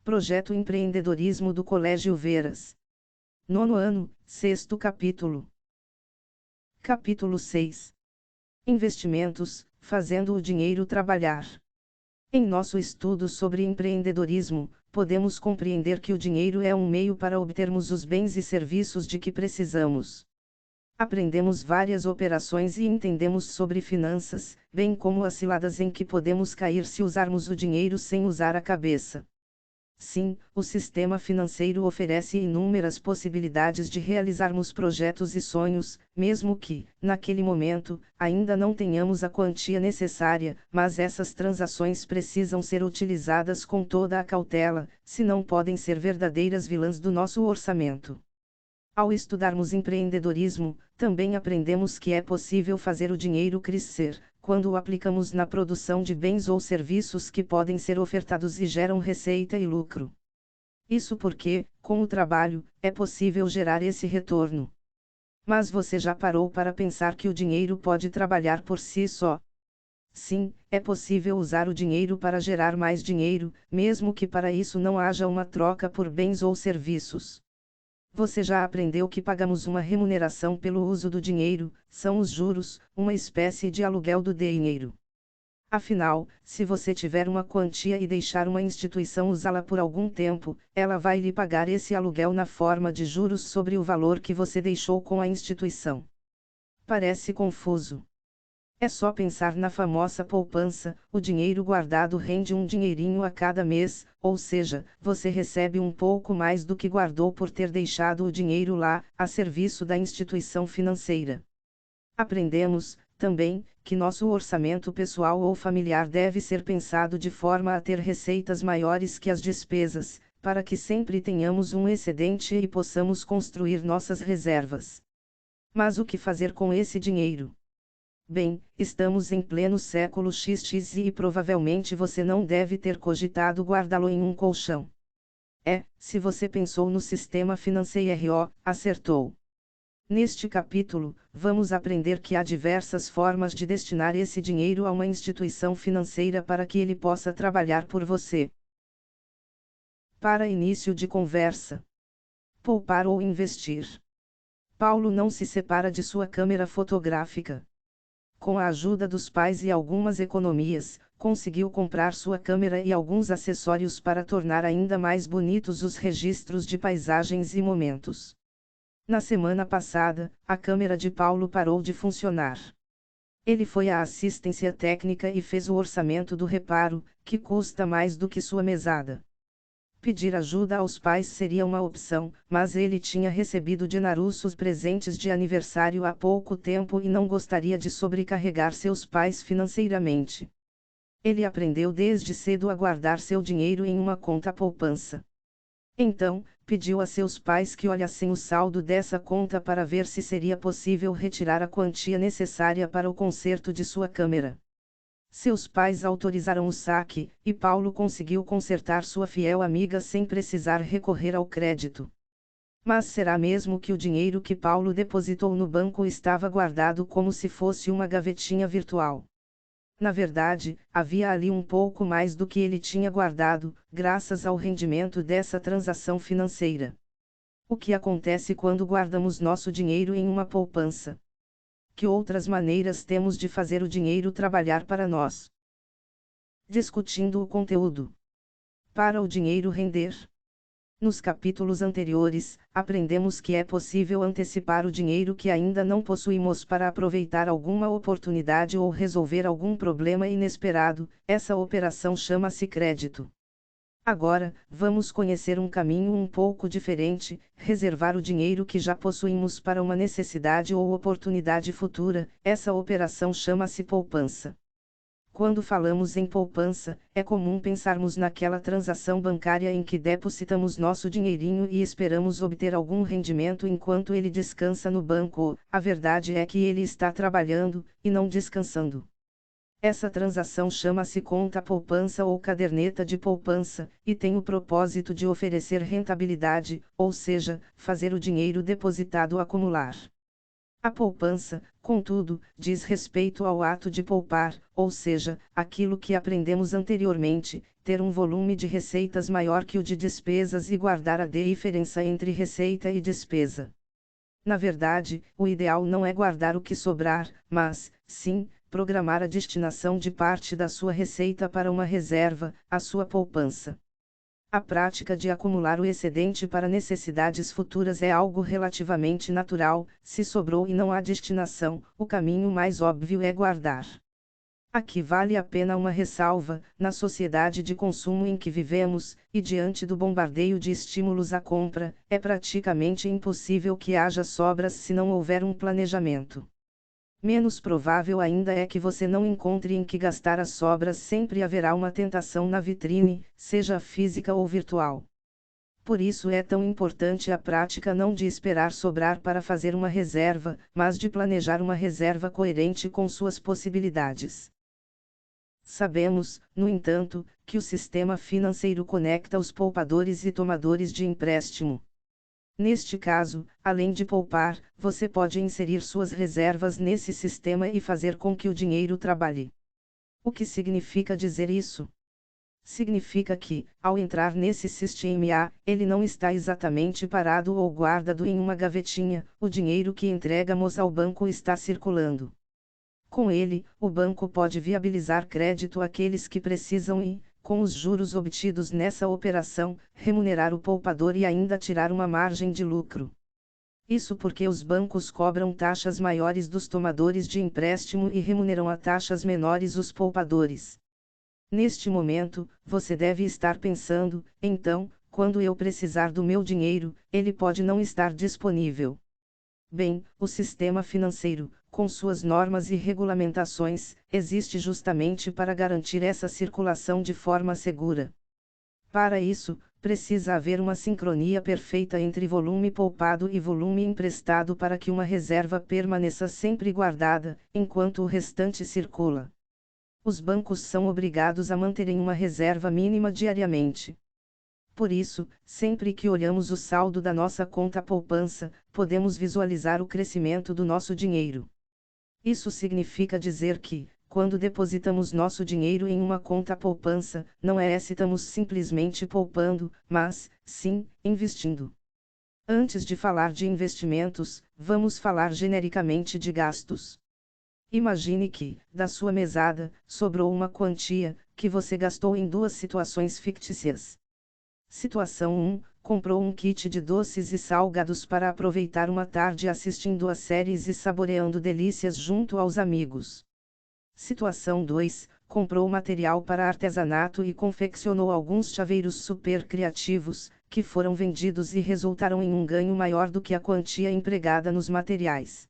Projeto Empreendedorismo do Colégio Veras. Nono ano, sexto capítulo. Capítulo 6. Investimentos, fazendo o dinheiro trabalhar. Em nosso estudo sobre empreendedorismo, podemos compreender que o dinheiro é um meio para obtermos os bens e serviços de que precisamos. Aprendemos várias operações e entendemos sobre finanças, bem como as ciladas em que podemos cair se usarmos o dinheiro sem usar a cabeça. Sim, o sistema financeiro oferece inúmeras possibilidades de realizarmos projetos e sonhos, mesmo que, naquele momento, ainda não tenhamos a quantia necessária, mas essas transações precisam ser utilizadas com toda a cautela, senão podem ser verdadeiras vilãs do nosso orçamento. Ao estudarmos empreendedorismo, também aprendemos que é possível fazer o dinheiro crescer, quando o aplicamos na produção de bens ou serviços que podem ser ofertados e geram receita e lucro. Isso porque, com o trabalho, é possível gerar esse retorno. Mas você já parou para pensar que o dinheiro pode trabalhar por si só? Sim, é possível usar o dinheiro para gerar mais dinheiro, mesmo que para isso não haja uma troca por bens ou serviços. Você já aprendeu que pagamos uma remuneração pelo uso do dinheiro, são os juros, uma espécie de aluguel do dinheiro. Afinal, se você tiver uma quantia e deixar uma instituição usá-la por algum tempo, ela vai lhe pagar esse aluguel na forma de juros sobre o valor que você deixou com a instituição. Parece confuso. É só pensar na famosa poupança, o dinheiro guardado rende um dinheirinho a cada mês, ou seja, você recebe um pouco mais do que guardou por ter deixado o dinheiro lá, a serviço da instituição financeira. Aprendemos, também, que nosso orçamento pessoal ou familiar deve ser pensado de forma a ter receitas maiores que as despesas, para que sempre tenhamos um excedente e possamos construir nossas reservas. Mas o que fazer com esse dinheiro? Bem, estamos em pleno século XX e provavelmente você não deve ter cogitado guardá-lo em um colchão. Se você pensou no sistema financeiro, acertou. Neste capítulo, vamos aprender que há diversas formas de destinar esse dinheiro a uma instituição financeira para que ele possa trabalhar por você. Para início de conversa: poupar ou investir. Paulo não se separa de sua câmera fotográfica. Com a ajuda dos pais e algumas economias, conseguiu comprar sua câmera e alguns acessórios para tornar ainda mais bonitos os registros de paisagens e momentos. Na semana passada, a câmera de Paulo parou de funcionar. Ele foi à assistência técnica e fez o orçamento do reparo, que custa mais do que sua mesada. Pedir ajuda aos pais seria uma opção, mas ele tinha recebido de Narussos presentes de aniversário há pouco tempo e não gostaria de sobrecarregar seus pais financeiramente. Ele aprendeu desde cedo a guardar seu dinheiro em uma conta poupança. Então, pediu a seus pais que olhassem o saldo dessa conta para ver se seria possível retirar a quantia necessária para o conserto de sua câmera. Seus pais autorizaram o saque, e Paulo conseguiu consertar sua fiel amiga sem precisar recorrer ao crédito. Mas será mesmo que o dinheiro que Paulo depositou no banco estava guardado como se fosse uma gavetinha virtual? Na verdade, havia ali um pouco mais do que ele tinha guardado, graças ao rendimento dessa transação financeira. O que acontece quando guardamos nosso dinheiro em uma poupança? Que outras maneiras temos de fazer o dinheiro trabalhar para nós? Discutindo o conteúdo. Para o dinheiro render. Nos capítulos anteriores, aprendemos que é possível antecipar o dinheiro que ainda não possuímos para aproveitar alguma oportunidade ou resolver algum problema inesperado. Essa operação chama-se crédito. Agora, vamos conhecer um caminho um pouco diferente: reservar o dinheiro que já possuímos para uma necessidade ou oportunidade futura. Essa operação chama-se poupança. Quando falamos em poupança, é comum pensarmos naquela transação bancária em que depositamos nosso dinheirinho e esperamos obter algum rendimento enquanto ele descansa no banco. A verdade é que ele está trabalhando, e não descansando. Essa transação chama-se conta poupança ou caderneta de poupança, e tem o propósito de oferecer rentabilidade, ou seja, fazer o dinheiro depositado acumular. A poupança, contudo, diz respeito ao ato de poupar, ou seja, aquilo que aprendemos anteriormente, ter um volume de receitas maior que o de despesas e guardar a diferença entre receita e despesa. Na verdade, o ideal não é guardar o que sobrar, mas, sim, programar a destinação de parte da sua receita para uma reserva, a sua poupança. A prática de acumular o excedente para necessidades futuras é algo relativamente natural. Se sobrou e não há destinação, o caminho mais óbvio é guardar. Aqui vale a pena uma ressalva: na sociedade de consumo em que vivemos, e diante do bombardeio de estímulos à compra, é praticamente impossível que haja sobras se não houver um planejamento. Menos provável ainda é que você não encontre em que gastar as sobras. Sempre haverá uma tentação na vitrine, seja física ou virtual. Por isso é tão importante a prática não de esperar sobrar para fazer uma reserva, mas de planejar uma reserva coerente com suas possibilidades. Sabemos, no entanto, que o sistema financeiro conecta os poupadores e tomadores de empréstimo. Neste caso, além de poupar, você pode inserir suas reservas nesse sistema e fazer com que o dinheiro trabalhe. O que significa dizer isso? Significa que, ao entrar nesse sistema, ele não está exatamente parado ou guardado em uma gavetinha. O dinheiro que entregamos ao banco está circulando. Com ele, o banco pode viabilizar crédito àqueles que precisam e, com os juros obtidos nessa operação, remunerar o poupador e ainda tirar uma margem de lucro. Isso porque os bancos cobram taxas maiores dos tomadores de empréstimo e remuneram a taxas menores os poupadores. Neste momento, você deve estar pensando: então, quando eu precisar do meu dinheiro, ele pode não estar disponível. Bem, o sistema financeiro, com suas normas e regulamentações, existe justamente para garantir essa circulação de forma segura. Para isso, precisa haver uma sincronia perfeita entre volume poupado e volume emprestado para que uma reserva permaneça sempre guardada, enquanto o restante circula. Os bancos são obrigados a manterem uma reserva mínima diariamente. Por isso, sempre que olhamos o saldo da nossa conta poupança, podemos visualizar o crescimento do nosso dinheiro. Isso significa dizer que, quando depositamos nosso dinheiro em uma conta poupança, não estamos simplesmente poupando, mas, sim, investindo. Antes de falar de investimentos, vamos falar genericamente de gastos. Imagine que, da sua mesada, sobrou uma quantia, que você gastou em duas situações fictícias. Situação 1: comprou um kit de doces e salgados para aproveitar uma tarde assistindo a séries e saboreando delícias junto aos amigos. Situação 2: comprou material para artesanato e confeccionou alguns chaveiros super criativos, que foram vendidos e resultaram em um ganho maior do que a quantia empregada nos materiais.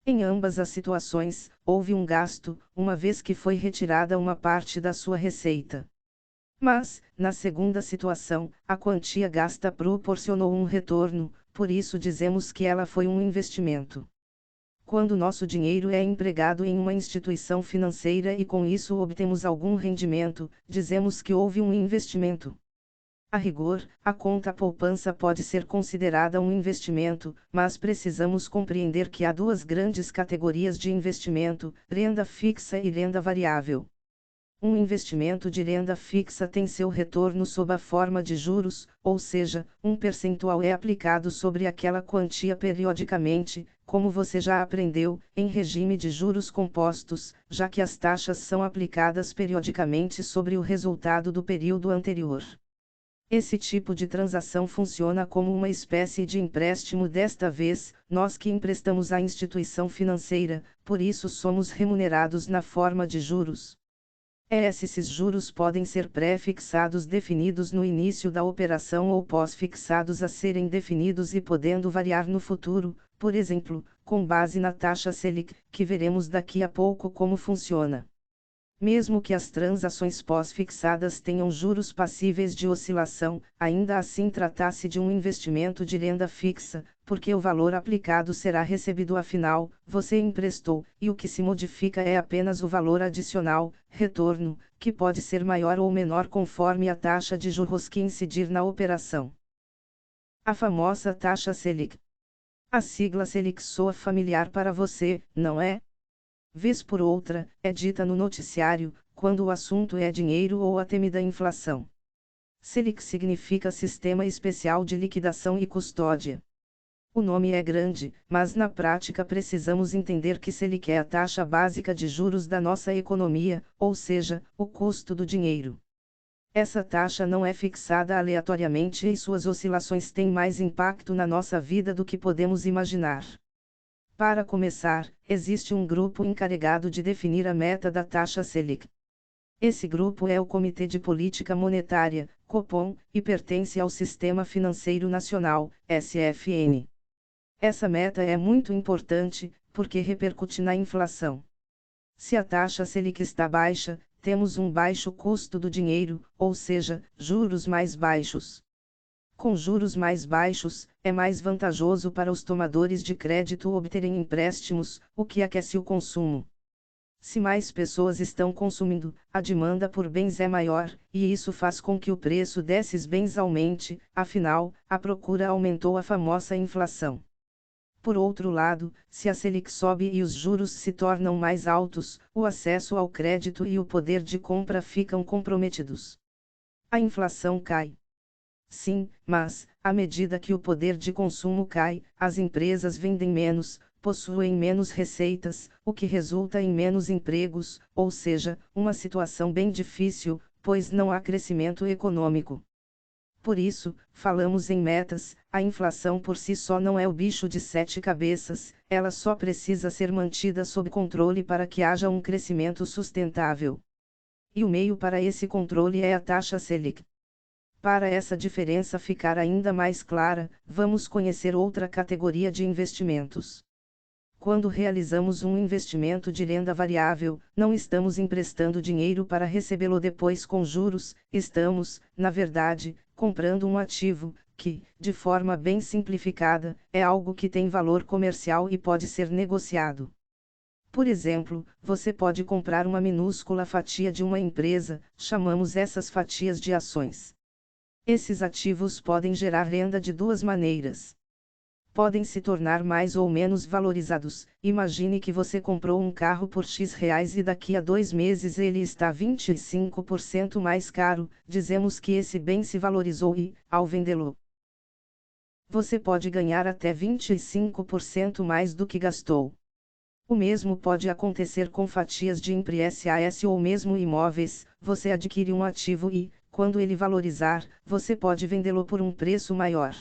Em ambas as situações, houve um gasto, uma vez que foi retirada uma parte da sua receita. Mas, na segunda situação, a quantia gasta proporcionou um retorno, por isso dizemos que ela foi um investimento. Quando nosso dinheiro é empregado em uma instituição financeira e com isso obtemos algum rendimento, dizemos que houve um investimento. A rigor, a conta poupança pode ser considerada um investimento, mas precisamos compreender que há duas grandes categorias de investimento: renda fixa e renda variável. Um investimento de renda fixa tem seu retorno sob a forma de juros, ou seja, um percentual é aplicado sobre aquela quantia periodicamente, como você já aprendeu, em regime de juros compostos, já que as taxas são aplicadas periodicamente sobre o resultado do período anterior. Esse tipo de transação funciona como uma espécie de empréstimo. Desta vez, nós que emprestamos à instituição financeira, por isso somos remunerados na forma de juros. Esses juros podem ser pré-fixados definidos no início da operação ou pós-fixados a serem definidos e podendo variar no futuro, por exemplo, com base na taxa Selic, que veremos daqui a pouco como funciona. Mesmo que as transações pós-fixadas tenham juros passíveis de oscilação, ainda assim trata-se de um investimento de renda fixa, porque o valor aplicado será recebido afinal, você emprestou, e o que se modifica é apenas o valor adicional, retorno, que pode ser maior ou menor conforme a taxa de juros que incidir na operação. A famosa taxa Selic. A sigla Selic soa familiar para você, não é? Vez por outra, é dita no noticiário, quando o assunto é dinheiro ou a temida inflação. Selic significa Sistema Especial de Liquidação e Custódia. O nome é grande, mas na prática precisamos entender que Selic é a taxa básica de juros da nossa economia, ou seja, o custo do dinheiro. Essa taxa não é fixada aleatoriamente e suas oscilações têm mais impacto na nossa vida do que podemos imaginar. Para começar, existe um grupo encarregado de definir a meta da taxa Selic. Esse grupo é o Comitê de Política Monetária, Copom, e pertence ao Sistema Financeiro Nacional, SFN. Essa meta é muito importante, porque repercute na inflação. Se a taxa Selic está baixa, temos um baixo custo do dinheiro, ou seja, juros mais baixos. Com juros mais baixos, é mais vantajoso para os tomadores de crédito obterem empréstimos, o que aquece o consumo. Se mais pessoas estão consumindo, a demanda por bens é maior, e isso faz com que o preço desses bens aumente, afinal, a procura aumentou, a famosa inflação. Por outro lado, se a Selic sobe e os juros se tornam mais altos, o acesso ao crédito e o poder de compra ficam comprometidos. A inflação cai. Sim, mas, à medida que o poder de consumo cai, as empresas vendem menos, possuem menos receitas, o que resulta em menos empregos, ou seja, uma situação bem difícil, pois não há crescimento econômico. Por isso, falamos em metas, a inflação por si só não é o bicho de sete cabeças, ela só precisa ser mantida sob controle para que haja um crescimento sustentável. E o meio para esse controle é a taxa Selic. Para essa diferença ficar ainda mais clara, vamos conhecer outra categoria de investimentos. Quando realizamos um investimento de renda variável, não estamos emprestando dinheiro para recebê-lo depois com juros, estamos, na verdade, comprando um ativo, que, de forma bem simplificada, é algo que tem valor comercial e pode ser negociado. Por exemplo, você pode comprar uma minúscula fatia de uma empresa, chamamos essas fatias de ações. Esses ativos podem gerar renda de duas maneiras. Podem se tornar mais ou menos valorizados. Imagine que você comprou um carro por X reais e daqui a 2 meses ele está 25% mais caro, dizemos que esse bem se valorizou e, ao vendê-lo, você pode ganhar até 25% mais do que gastou. O mesmo pode acontecer com fatias de empréstimos ou mesmo imóveis, você adquire um ativo e, quando ele valorizar, você pode vendê-lo por um preço maior.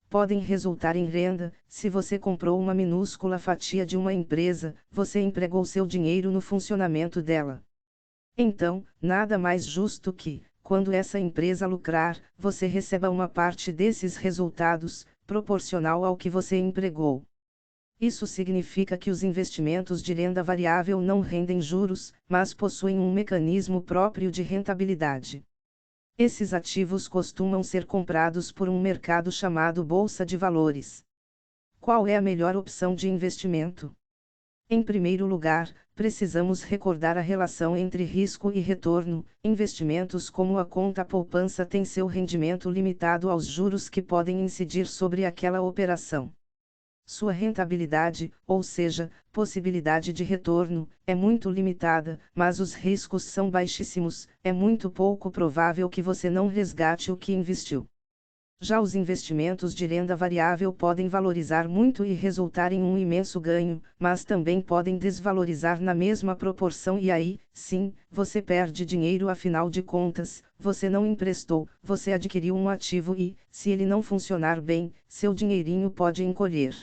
Podem resultar em renda. Se você comprou uma minúscula fatia de uma empresa, você empregou seu dinheiro no funcionamento dela. Então, nada mais justo que, quando essa empresa lucrar, você receba uma parte desses resultados, proporcional ao que você empregou. Isso significa que os investimentos de renda variável não rendem juros, mas possuem um mecanismo próprio de rentabilidade. Esses ativos costumam ser comprados por um mercado chamado Bolsa de Valores. Qual é a melhor opção de investimento? Em primeiro lugar, precisamos recordar a relação entre risco e retorno. Investimentos como a conta poupança têm seu rendimento limitado aos juros que podem incidir sobre aquela operação. Sua rentabilidade, ou seja, possibilidade de retorno, é muito limitada, mas os riscos são baixíssimos, é muito pouco provável que você não resgate o que investiu. Já os investimentos de renda variável podem valorizar muito e resultar em um imenso ganho, mas também podem desvalorizar na mesma proporção e aí, sim, você perde dinheiro. Afinal de contas, você não emprestou, você adquiriu um ativo e, se ele não funcionar bem, seu dinheirinho pode encolher.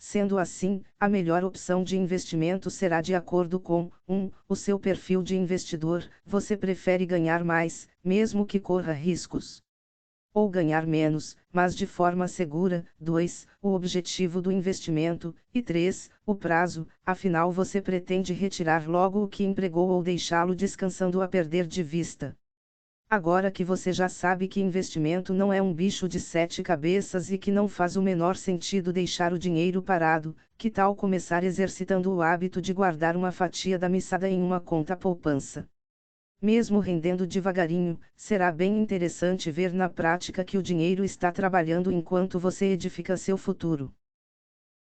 Sendo assim, a melhor opção de investimento será de acordo com, 1. O seu perfil de investidor. Você prefere ganhar mais, mesmo que corra riscos, ou ganhar menos, mas de forma segura. 2. O objetivo do investimento. E 3. O prazo, afinal você pretende retirar logo o que empregou ou deixá-lo descansando a perder de vista. Agora que você já sabe que investimento não é um bicho de sete cabeças e que não faz o menor sentido deixar o dinheiro parado, que tal começar exercitando o hábito de guardar uma fatia da mesada em uma conta poupança? Mesmo rendendo devagarinho, será bem interessante ver na prática que o dinheiro está trabalhando enquanto você edifica seu futuro.